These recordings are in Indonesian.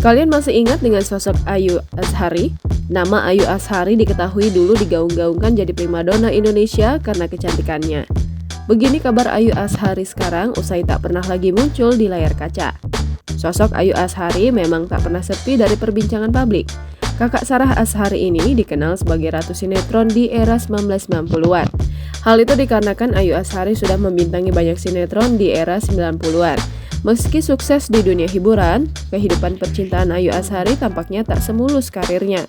Kalian masih ingat dengan sosok Ayu Azhari? Nama Ayu Azhari diketahui dulu digaung-gaungkan jadi primadona Indonesia karena kecantikannya. Begini kabar Ayu Azhari sekarang usai tak pernah lagi muncul di layar kaca. Sosok Ayu Azhari memang tak pernah sepi dari perbincangan publik. Kakak Sarah Azhari ini dikenal sebagai ratu sinetron di era 1990-an. Hal itu dikarenakan Ayu Azhari sudah membintangi banyak sinetron di era 90-an. Meski sukses di dunia hiburan, kehidupan percintaan Ayu Azhari tampaknya tak semulus karirnya.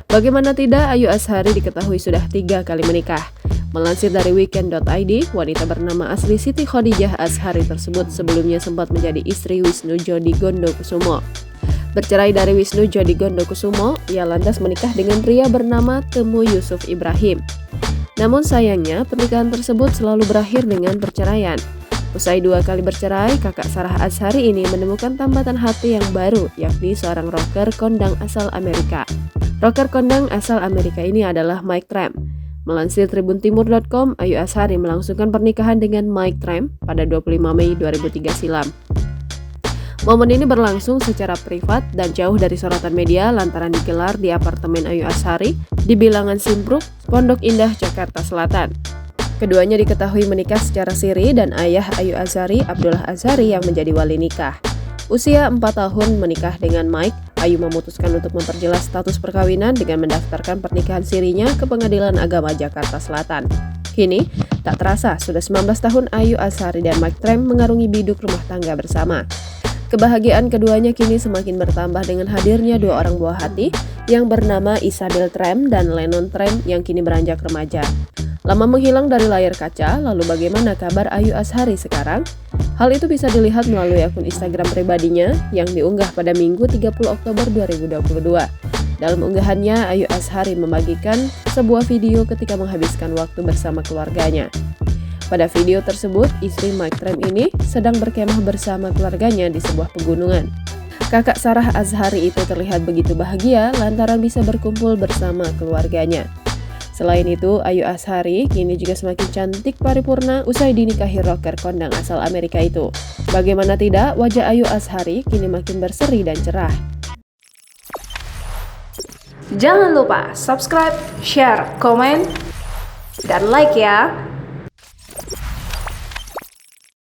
Bagaimana tidak, Ayu Azhari diketahui sudah 3 kali menikah. Melansir dari weekend.id, wanita bernama asli Siti Khadijah Azhari tersebut sebelumnya sempat menjadi istri Wisnu Jody Gondokusumo. Bercerai dari Wisnu Jody Gondokusumo, ia lantas menikah dengan pria bernama Temu Yusuf Ibrahim. Namun sayangnya, pernikahan tersebut selalu berakhir dengan perceraian. Usai 2 kali bercerai, kakak Sarah Azhari ini menemukan tambatan hati yang baru, yakni seorang rocker kondang asal Amerika. Rocker kondang asal Amerika ini adalah Mike Tramp. Melansir tribuntimur.com, Ayu Azhari melangsungkan pernikahan dengan Mike Tramp pada 25 Mei 2003 silam. Momen ini berlangsung secara privat dan jauh dari sorotan media lantaran digelar di apartemen Ayu Azhari di Bilangan Simpruk, Pondok Indah, Jakarta Selatan. Keduanya diketahui menikah secara siri dan ayah Ayu Azhari, Abdullah Azhari, yang menjadi wali nikah. Usia 4 tahun menikah dengan Mike, Ayu memutuskan untuk memperjelas status perkawinan dengan mendaftarkan pernikahan sirinya ke Pengadilan Agama Jakarta Selatan. Kini, tak terasa sudah 19 tahun Ayu Azhari dan Mike Tramp mengarungi biduk rumah tangga bersama. Kebahagiaan keduanya kini semakin bertambah dengan hadirnya 2 orang buah hati yang bernama Isabel Tramp dan Lennon Tramp yang kini beranjak remaja. Lama menghilang dari layar kaca, lalu bagaimana kabar Ayu Azhari sekarang? Hal itu bisa dilihat melalui akun Instagram pribadinya yang diunggah pada Minggu 30 Oktober 2022. Dalam unggahannya, Ayu Azhari membagikan sebuah video ketika menghabiskan waktu bersama keluarganya. Pada video tersebut, istri Mike Tramp ini sedang berkemah bersama keluarganya di sebuah pegunungan. Kakak Sarah Azhari itu terlihat begitu bahagia lantaran bisa berkumpul bersama keluarganya. Selain itu, Ayu Azhari kini juga semakin cantik paripurna usai dinikahi rocker kondang asal Amerika itu. Bagaimana tidak, wajah Ayu Azhari kini makin berseri dan cerah. Jangan lupa subscribe, share, komen, dan like ya!